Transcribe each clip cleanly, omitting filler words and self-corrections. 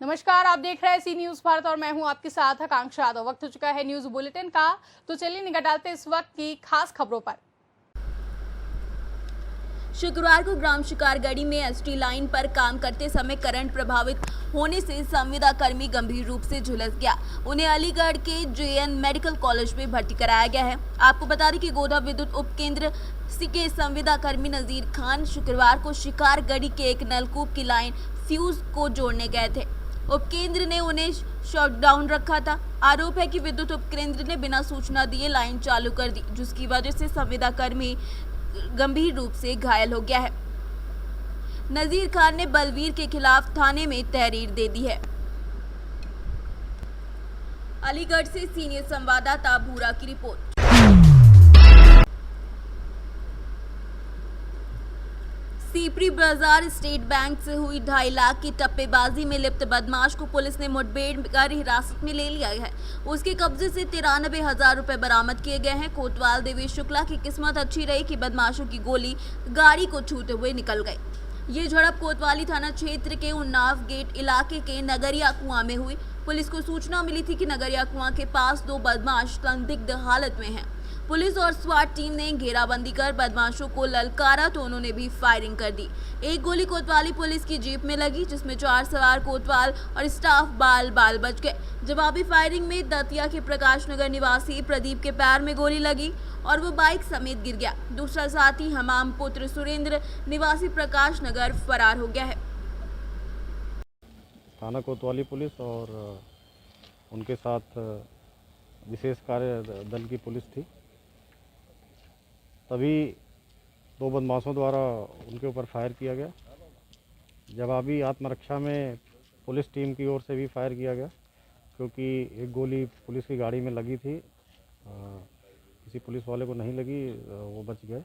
नमस्कार, आप देख रहे हैं सी न्यूज भारत और मैं हूं आपके साथ आकांक्षा यादव। वक्त हो चुका है न्यूज बुलेटिन का, तो चलिए निगाह डालते हैं इस वक्त की खास खबरों पर। शुक्रवार को ग्राम शिकारगढ़ी में एसटी लाइन पर काम करते समय करंट प्रभावित होने से संविदा कर्मी गंभीर रूप से झुलस गया। उन्हें अलीगढ़ के जेएन मेडिकल कॉलेज में भर्ती कराया गया है। आपको बता दें कि गोधा विद्युत उपकेंद्र के संविदा कर्मी नजीर खान शुक्रवार को शिकारगढ़ी के एक नलकूप की लाइन फ्यूज को जोड़ने गए थे। उपकेंद्र ने उन्हें शटडाउन रखा था। आरोप है कि विद्युत उपकेंद्र ने बिना सूचना दिए लाइन चालू कर दी, जिसकी वजह से संविदा कर्मी गंभीर रूप से घायल हो गया है। नजीर खान ने बलवीर के खिलाफ थाने में तहरीर दे दी है। अलीगढ़ से सीनियर संवाददाता भूरा की रिपोर्ट। सीपरी बाजार स्टेट बैंक से हुई 2.5 लाख की टप्पेबाजी में लिप्त बदमाश को पुलिस ने मुठभेड़ कर हिरासत में ले लिया है। उसके कब्जे से 93,000 रुपए बरामद किए गए हैं। कोतवाल देवेश शुक्ला की किस्मत अच्छी रही कि बदमाशों की गोली गाड़ी को छूते हुए निकल गई। ये झड़प कोतवाली थाना क्षेत्र के उन्नाव गेट इलाके के नगरिया कुआं में हुई। पुलिस को सूचना मिली थी कि नगरिया कुआं के पास 2 बदमाश संदिग्ध हालत में हैं। पुलिस और स्वाट टीम ने घेराबंदी कर बदमाशों को ललकारा तो उन्होंने भी फायरिंग कर दी। एक गोली कोतवाली पुलिस की जीप में लगी, जिसमें 4 सवार कोतवाल और स्टाफ बाल बच गए। जवाबी फायरिंग में दतिया के प्रकाश नगर निवासी प्रदीप के पैर में गोली लगी और वो बाइक समेत गिर गया। दूसरा साथी हमाम पुत्र सुरेंद्र निवासी प्रकाश नगर फरार हो गया है। थाना कोतवाली पुलिस और उनके साथ विशेष कार्य दल की पुलिस थी। तभी 2 बदमाशों द्वारा उनके ऊपर फायर किया गया। जवाबी आत्मरक्षा में पुलिस टीम की ओर से भी फायर किया गया, क्योंकि एक गोली पुलिस की गाड़ी में लगी थी। किसी पुलिस वाले को नहीं लगी, वो बच गए।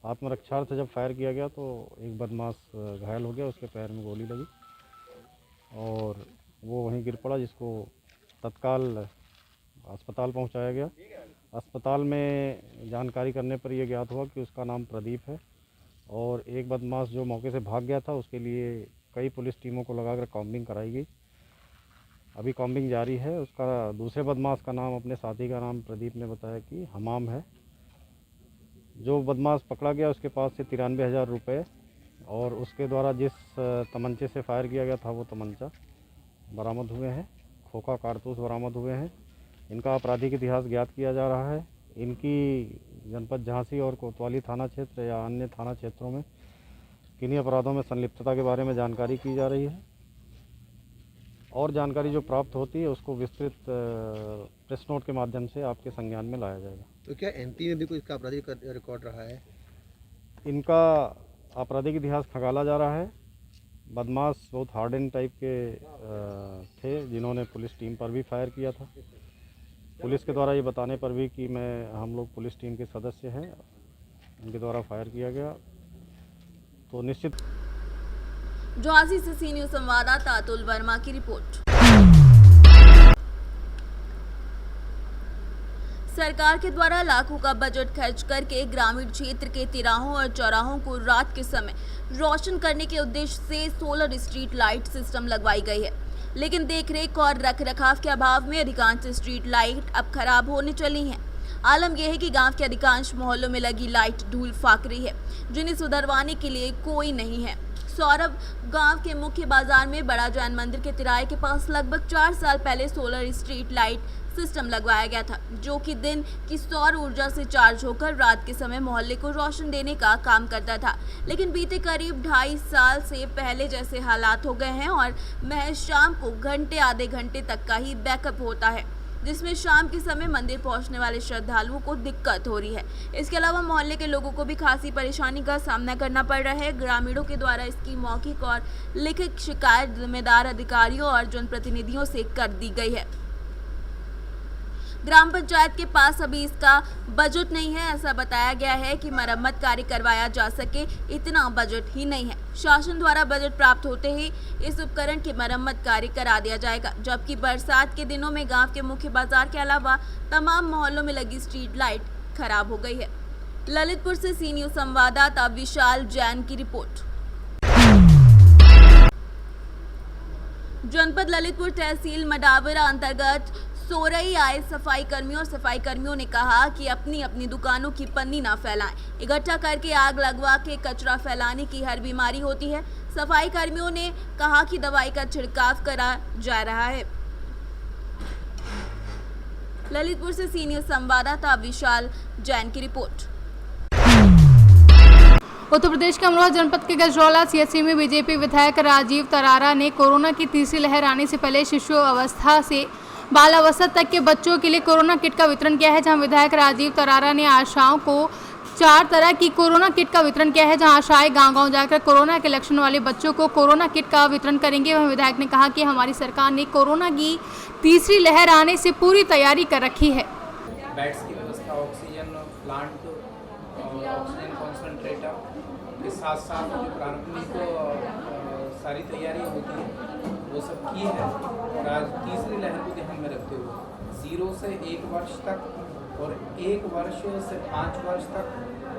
आत्मरक्षार्थ जब फायर किया गया तो एक बदमाश घायल हो गया, उसके पैर में गोली लगी और वो वहीं गिर पड़ा, जिसको तत्काल अस्पताल पहुंचाया गया। अस्पताल में जानकारी करने पर यह ज्ञात हुआ कि उसका नाम प्रदीप है और एक बदमाश जो मौके से भाग गया था, उसके लिए कई पुलिस टीमों को लगाकर कॉम्बिंग कराई गई। अभी कॉम्बिंग जारी है। उसका दूसरे बदमाश का नाम, अपने साथी का नाम प्रदीप ने बताया कि हमाम है। जो बदमाश पकड़ा गया उसके पास से 93,000 रुपये और उसके द्वारा जिस तमंचे से फायर किया गया था वो तमंचा बरामद हुए हैं। खोखा कारतूस बरामद हुए हैं। इनका आपराधिक इतिहास ज्ञात किया जा रहा है। इनकी जनपद झांसी और कोतवाली थाना क्षेत्र या अन्य थाना क्षेत्रों में किन्हीं अपराधों में संलिप्तता के बारे में जानकारी की जा रही है और जानकारी जो प्राप्त होती है उसको विस्तृत प्रेस नोट के माध्यम से आपके संज्ञान में लाया जाएगा। तो क्या एनपी में भी कोई इसका आपराधिक रिकॉर्ड रहा है? इनका आपराधिक इतिहास खंगाला जा रहा है। बदमाश बहुत हार्डन टाइप के थे, जिन्होंने पुलिस टीम पर भी फायर किया था। पुलिस के द्वारा ये बताने पर भी कि हम लोग पुलिस टीम के सदस्य हैं, उनके द्वारा फायर किया गया, तो निश्चित। झांसी से सी न्यूज संवाददाता अतुल वर्मा की रिपोर्ट। सरकार के द्वारा लाखों का बजट खर्च करके ग्रामीण क्षेत्र के तिराहों और चौराहों को रात के समय रोशन करने के उद्देश्य से सोलर स्ट्रीट लाइट सिस्टम लगवाई गई है, लेकिन देखरेख और रखरखाव के अभाव में अधिकांश स्ट्रीट लाइट अब खराब होने चली हैं। आलम यह है कि गांव के अधिकांश मोहल्लों में लगी लाइट धूल फाक रही है, जिन्हें सुधरवाने के लिए कोई नहीं है। सौरभ गांव के मुख्य बाजार में बड़ा जैन मंदिर के तिराहे के पास लगभग 4 साल पहले सोलर स्ट्रीट लाइट सिस्टम लगवाया गया था, जो कि दिन की सौर ऊर्जा से चार्ज होकर रात के समय मोहल्ले को रोशन देने का काम करता था। लेकिन बीते करीब 2.5 साल से पहले जैसे हालात हो गए हैं और महज शाम को घंटे आधे घंटे तक का ही बैकअप होता है, जिसमें शाम के समय मंदिर पहुंचने वाले श्रद्धालुओं को दिक्कत हो रही है। इसके अलावा मोहल्ले के लोगों को भी खासी परेशानी का सामना करना पड़ रहा है। ग्रामीणों के द्वारा इसकी मौखिक और लिखित शिकायत जिम्मेदार अधिकारियों और जनप्रतिनिधियों से कर दी गई है। ग्राम पंचायत के पास अभी इसका बजट नहीं है। ऐसा बताया गया है कि मरम्मत कार्य करवाया जा सके, इतना बजट ही नहीं है। शासन द्वारा बजट प्राप्त होते ही इस उपकरण की मरम्मत कार्य करा दिया जाएगा, जबकि बरसात के दिनों में गांव के मुख्य बाजार के अलावा तमाम मोहल्लों में लगी स्ट्रीट लाइट खराब हो गई है। ललितपुर से सी न्यूज संवाददाता विशाल जैन की रिपोर्ट। जनपद ललितपुर तहसील मडावरा अंतर्गत सोरई आए सफाई कर्मियों और सफाई कर्मियों ने कहा कि अपनी अपनी दुकानों की पन्नी ना फैलाएं। इकट्ठा करके आग लगवा के कचरा फैलाने की हर बीमारी होती है। सफाई कर्मियों ने कहा कि दवाई का छिड़काव करा जा रहा है। ललितपुर से सीनियर संवाददाता विशाल जैन की रिपोर्ट। उत्तर प्रदेश के अमरोहा जनपद के गजरौला सीएचसी में बीजेपी विधायक राजीव तरारा ने कोरोना की तीसरी लहर आने से पहले शिशु अवस्था से बाल अवस्था तक के बच्चों के लिए कोरोना किट का वितरण किया है। जहां विधायक राजीव तरारा ने आशाओं को 4 तरह की कोरोना किट का वितरण किया है। जहां आशाएं गांव-गांव जाकर कोरोना के लक्षण वाले बच्चों को कोरोना किट का वितरण करेंगे। वहीं विधायक ने कहा कि हमारी सरकार ने कोरोना की तीसरी लहर आने से पूरी तैयारी कर रखी है। बेड्स की व्यवस्था, ऑक्सीजन प्लांट और ऑक्सीजन कॉन्सनट्रेटर के साथ साथ जो प्रारंभिक सारी तैयारियां होती हैं वो सब की है। और आज तीसरी लहर को ध्यान में रखते हुए 0 से 1 वर्ष तक और 1 वर्ष से 5 वर्ष तक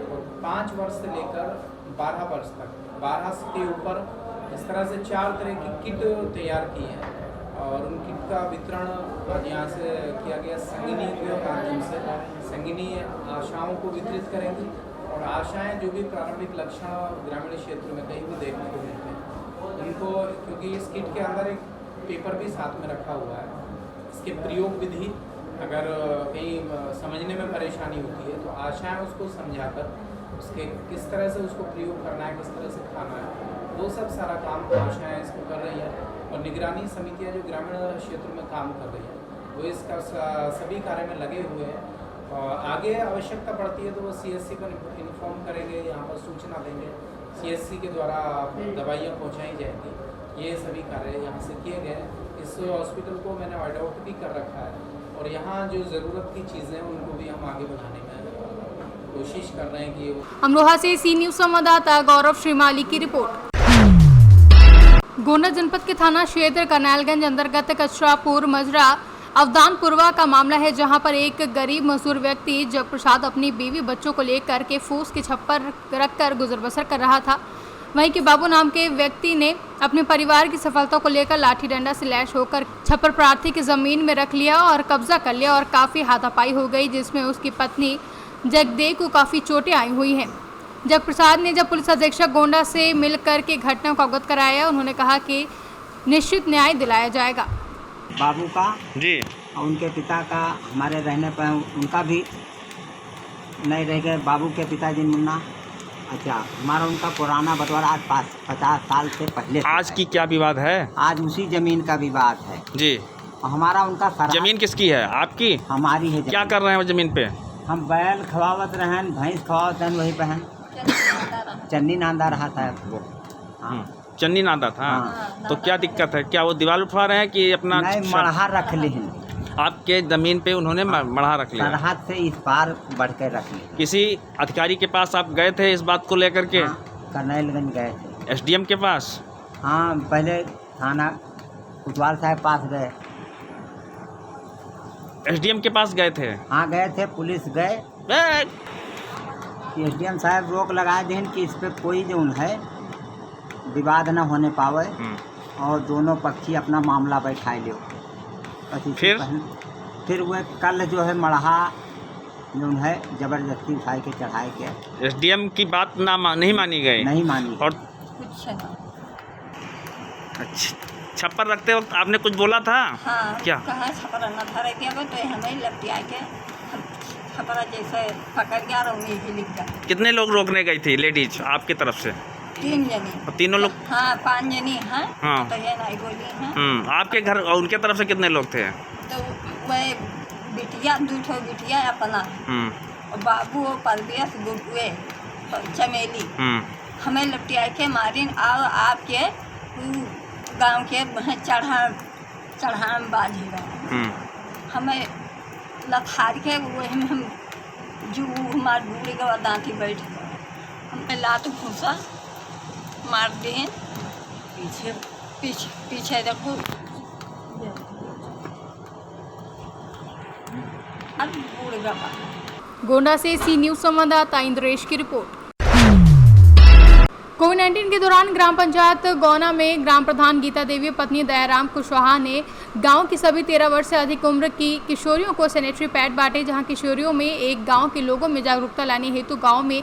और 5 वर्ष से लेकर 12 वर्ष तक, 12 के ऊपर इस तरह से 4 तरह की किट तैयार की है। और उन किट का वितरण आज यहाँ से किया गया। संगिनी के माध्यम से संगिनी आशाओं को वितरित करेंगी और आशाएं जो भी प्रारंभिक लक्षण ग्रामीण क्षेत्र में कहीं भी देखने को मिलते हैं उनको, क्योंकि इस किट के अंदर एक पेपर भी साथ में रखा हुआ है। इसके प्रयोग विधि अगर कहीं समझने में परेशानी होती है तो आशाएं उसको समझाकर उसके किस तरह से उसको प्रयोग करना है, किस तरह से खाना है, वो सब सारा काम आशाएं इसको कर रही हैं। और निगरानी समितियां जो ग्रामीण क्षेत्र में काम कर रही हैं वो इसका सभी कार्य में लगे हुए हैं। और आगे आवश्यकता पड़ती है तो वो सीएससी को इन्फॉर्म करेंगे, यहाँ पर सूचना देंगे, सीएससी के द्वारा दवाइयाँ पहुँचाई जाएंगी। ये सभी कार्य यहाँ से किए गए हैं। इस हॉस्पिटल को मैंने अडॉप्ट भी कर रखा है और यहाँ जो ज़रूरत की चीज़ें हैं उनको भी हम आगे बढ़ाने में कोशिश कर रहे हैं कि अमरोहा से सी न्यूज संवाददाता गौरव श्रीमाली की रिपोर्ट। गोंडा जनपद के थाना क्षेत्र करनैलगंज अंतर्गत कचरापुर मजरा अवदानपुरवा का मामला है, जहां पर एक गरीब मजदूर व्यक्ति जब प्रसाद अपनी बीवी बच्चों को लेकर के फूस के छप्पर रखकर गुजर बसर कर रहा था। वहीं के बाबू नाम के व्यक्ति ने अपने परिवार की सफलता को लेकर लाठी डंडा से लैस होकर छप्पर प्रार्थी की जमीन में रख लिया और कब्जा कर लिया और काफी हाथापाई हो गई, जिसमें उसकी पत्नी जगदेव को काफी चोटें आई हुई हैं। जगप्रसाद ने जब पुलिस अधीक्षक गोंडा से मिलकर के घटना को अवगत कराया, उन्होंने कहा कि निश्चित न्याय दिलाया जाएगा। बाबू का जी और उनके पिता का हमारे रहने पर उनका भी नहीं रह गए। बाबू के पिताजी मुन्ना, अच्छा हमारा उनका पुराना बंटवारा आज 50 साल से पहले। आज की क्या विवाद है? आज उसी जमीन का विवाद है जी। और हमारा उनका जमीन किसकी है? आपकी? हमारी है। क्या कर रहे हैं वो जमीन पे? हम बैल खवावत रहन, भैंस खवावत रहन, वही बहन चन्नी नांदा रहा था वो। हाँ चन्नी नादा था। हाँ। तो क्या दिक्कत है? क्या वो दीवार उठवा रहे हैं कि अपना नहीं, मढ़हा रख ली आपके जमीन पे उन्होंने मढ़ा रख लिया? सरहद से इस पार बढ़ कर रख ली। किसी अधिकारी के पास आप गए थे इस बात को लेकर के? हाँ, करनैलगंज गए थे। एसडीएम के पास? हाँ, पहले थाना कोतवाल साहब पास गए। एसडीएम के पास गए थे? हाँ गए थे, पुलिस गए। एसडीएम साहब रोक लगाए दिन कि इस पे कोई जो है विवाद न होने पावे और दोनों पक्षी अपना मामला बैठाए लो। फिर वह कल जो है मढ़ा जो है जबरदस्ती उठाए के चढ़ाए के। एसडीएम की बात नहीं मानी गई? नहीं मानी। और अच्छा, छप्पर रखते वक्त आपने कुछ बोला था? हाँ, क्या कहाँ छपरा न धरे के तो हमें लपटिया के छपरा जैसे पकड़ गया और उन्हीं ही लिख गया। कितने लोग रोकने गई थी लेडीज आपकी तरफ से? 3 जनी। और तीनों लोग? हाँ 5 जनी हैं। हाँ। तो ये नहीं बोली हैं। आपके घर और उनके तरफ से कितने लोग थे? तो वह बिटिया 2 ठो बिटिया अपना और बाबू और परवेश गुटुए चमेली हमें लपटिया के मारिन और आपके गांव के चढ़ाम बाजी रहे। हमें लथार के वही में हम जो हमारे बूढ़ी का दांती बैठ गए, हमें लात घूसा मार दें पीछे पीछे पीछे देखो। अब बूढ़ी का गोंडा से सी न्यूज संवाददाता इंद्रेश की रिपोर्ट। कोविड-19 के दौरान ग्राम पंचायत गौना में ग्राम प्रधान गीता देवी पत्नी दयाराम कुशवाहा ने गांव की सभी 13 वर्ष से अधिक उम्र की किशोरियों को सैनिटरी पैड बांटे, जहां किशोरियों में एक गांव के लोगों में जागरूकता लाने हेतु गांव में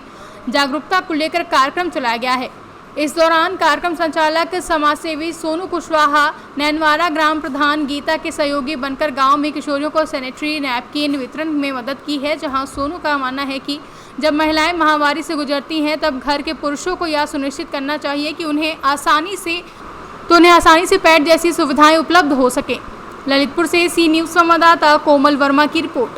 जागरूकता को लेकर कार्यक्रम चलाया गया है। इस दौरान कार्यक्रम संचालक समाजसेवी सोनू कुशवाहा नैनवारा ग्राम प्रधान गीता के सहयोगी बनकर गांव में किशोरियों को सैनिटरी नैपकिन वितरण में मदद की है, जहां सोनू का मानना है कि जब महिलाएं महामारी से गुजरती हैं तब घर के पुरुषों को यह सुनिश्चित करना चाहिए कि उन्हें आसानी से पैड जैसी सुविधाएं उपलब्ध हो सके। ललितपुर से सी न्यूज़ संवाददाता कोमल वर्मा की रिपोर्ट।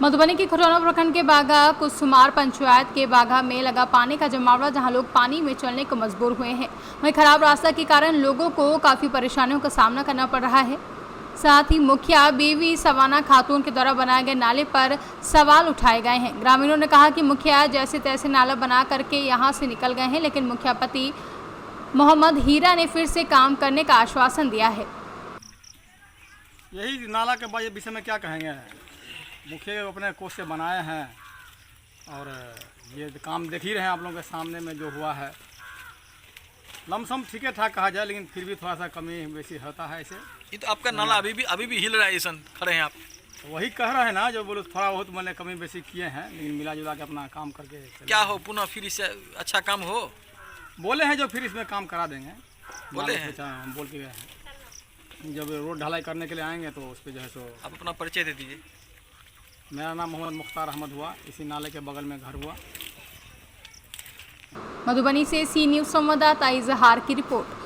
मधुबनी के खरौना प्रखंड के बागा कुसुमार पंचायत के बागा में लगा पानी का जमावड़ा, जहां लोग पानी में चलने को मजबूर हुए हैं। वहीं खराब रास्ता के कारण लोगों को काफ़ी परेशानियों का सामना करना पड़ रहा है। साथ ही मुखिया बीवी सवाना खातून के द्वारा बनाए गए नाले पर सवाल उठाए गए हैं। ग्रामीणों ने कहा कि मुखिया जैसे तैसे नाला बना करके यहां से निकल गए हैं, लेकिन मुखिया पति मोहम्मद हीरा ने फिर से काम करने का आश्वासन दिया है। यही नाला के विषय में क्या कहेंगे, मुखिया अपने कोष से बनाए हैं और ये काम देख ही रहे हैं आप लोगों के सामने में जो हुआ है। लमसम ठीक है ठाक कहा जाए, लेकिन फिर भी थोड़ा सा कमी बेसी होता है इसे। ये तो आपका नाला अभी भी हिल रहा है, ऐसा खड़े हैं आप। वही कह रहे हैं ना, जो बोलो थोड़ा बहुत मैंने कमी बेसी किए हैं, लेकिन मिला जुला के अपना काम करके क्या हो पुनः फिर इससे अच्छा काम हो बोले हैं, जो फिर इसमें काम करा देंगे बोले हैं। हम बोल के गए हैं, जब रोड ढलाई करने के लिए आएंगे तो उस पर जो है सो। आप अपना परिचय दे दीजिए। मेरा नाम मोहम्मद मुख्तार अहमद हुआ, इसी नाले के बगल में घर हुआ। मधुबनी से सी न्यूज़ संवाददाता इजहार की रिपोर्ट।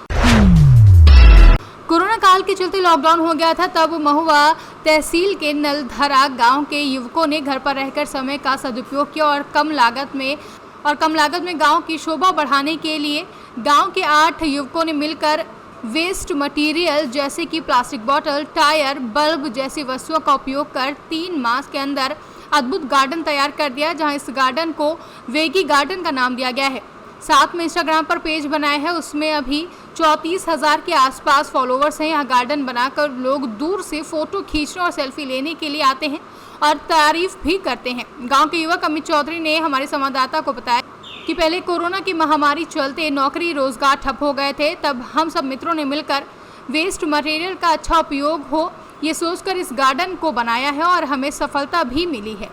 कोरोना काल के चलते लॉकडाउन हो गया था, तब महुआ तहसील के नलधरा गांव के युवकों ने घर पर रहकर समय का सदुपयोग किया और कम लागत में गांव की शोभा बढ़ाने के लिए गांव के 8 युवकों ने मिलकर वेस्ट मटेरियल जैसे कि प्लास्टिक बोतल, टायर, बल्ब जैसी वस्तुओं का उपयोग कर 3 मास के अंदर अद्भुत गार्डन तैयार कर दिया, जहां इस गार्डन को वेगी गार्डन का नाम दिया गया है। साथ में इंस्टाग्राम पर पेज बनाया है, उसमें अभी 34,000 के आसपास फॉलोवर्स हैं। यहाँ गार्डन बनाकर लोग दूर से फोटो खींचने और सेल्फी लेने के लिए आते हैं और तारीफ भी करते हैं। गांव के युवक अमित चौधरी ने हमारे संवाददाता को बताया कि पहले कोरोना की महामारी चलते नौकरी रोजगार ठप हो गए थे, तब हम सब मित्रों ने मिलकर वेस्ट मटेरियल का अच्छा उपयोग हो ये सोचकर इस गार्डन को बनाया है और हमें सफलता भी मिली है।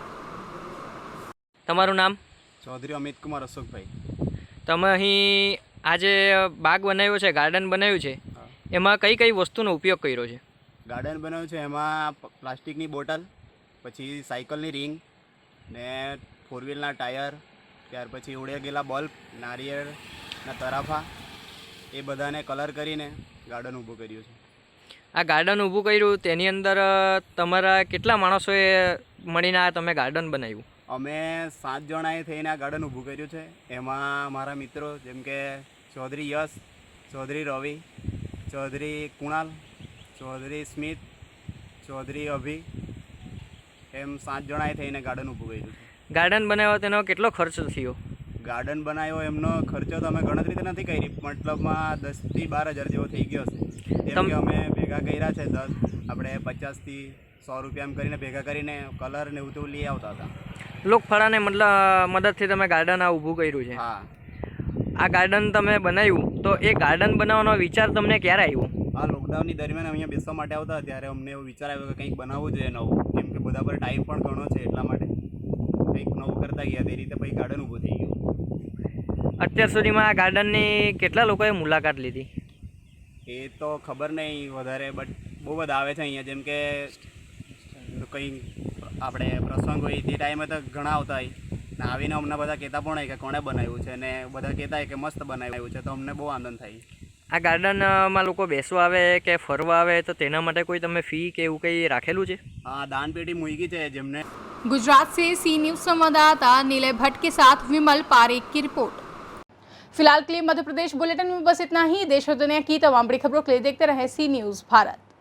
તમારું નામ? चौधरी अमित कुमार अशोक भाई। તમે અહીં આજે બાગ બનાવ્યો છે, ગાર્ડન બનાવ્યું છે, એમાં કઈ કઈ વસ્તુનો ઉપયોગ કર્યો છે? ગાર્ડન બનાવ્યું છે એમાં પ્લાસ્ટિકની બોટલ, પછી સાયકલની રિંગ ને 4 વ્હીલના ટાયર, ત્યાર પછી ઉડે ગયેલા બલ્બ, નારિયેળના તરાફા, એ બધાને કલર કરીને ગાર્ડન ઊભું કર્યું છે। આ ગાર્ડન ઊભું કર્યું તેની અંદર તમારા કેટલા માણસોએ મળીને આ તમે ગાર્ડન બનાવ્યું? અમે 7 જણાએ થઈને આ ગાર્ડન ઊભું કર્યું છે। એમાં મારા મિત્રો જેમ કે ચૌધરી યશ, ચૌધરી રવિ, ચૌધરી કુણાલ, ચૌધરી સ્મિત, ચૌધરી અભી, એમ 7 જણાએ થઈને ગાર્ડન ઊભું કર્યું છે। ગાર્ડન બનાવ્યો તેનો કેટલો ખર્ચ થયો? ગાર્ડન બનાવ્યો એમનો ખર્ચો તો અમે ગણતરી તો નથી કરી, મતલબમાં 10 થી 12 હજાર જેવો થઈ ગયો છે। કેમ કે અમે ભેગા કર્યા છે 10 આપણે 50 થી 100 રૂપિયા એમ કરીને ભેગા કરીને કલર ને એવું તો લઈ આવતા હતા। લોકફળાને મદદથી તમે ગાર્ડન આ ઊભું કર્યું છે। હા, આ ગાર્ડન તમે બનાવ્યું તો એ ગાર્ડન બનાવવાનો વિચાર તમને ક્યારે આવ્યો? આ લોકડાઉનની દરમિયાન અહીંયા બેસવા માટે આવતા ત્યારે અમને એવો વિચાર આવ્યો કે કંઈક બનાવવું જોઈએ નવું, કેમ કે બધા પર ટાઈમ પણ ઘણો છે, એટલા માટે કંઈક નવું કરતા ગયા, તે રીતે પછી ગાર્ડન ઊભું થઈ ગયું। અત્યાર સુધીમાં આ ગાર્ડનની કેટલા લોકોએ મુલાકાત લીધી? એ તો ખબર નહીં વધારે, બટ બહુ બધા આવે છે અહીંયા, જેમ કે કંઈ આપણે પ્રસંગ હોય તે ટાઈમે તો ઘણા આવતા હોય ને આવીને અમને બધા કહેતા પણ હોય કે કોણે બનાવ્યું છે, ને બધા કહેતા હોય કે મસ્ત બનાવ્યું છે, તો અમને બહુ આનંદ થાય। આ ગાર્ડનમાં લોકો બેસવા આવે કે ફરવા આવે તો તેના માટે કોઈ તમે ફી કે એવું કંઈ રાખેલું છે? હા, दान पेटी मूकी है जिमने। गुजरात से सी न्यूज़ संवाददाता नीलय भट्ट के साथ विमल पारेख की रिपोर्ट। फिलहाल के लिए मध्य प्रदेश बुलेटिन में बस इतना ही। देश और दुनिया की तमाम बड़ी खबरों के लिए देखते रहे सी न्यूज़ भारत।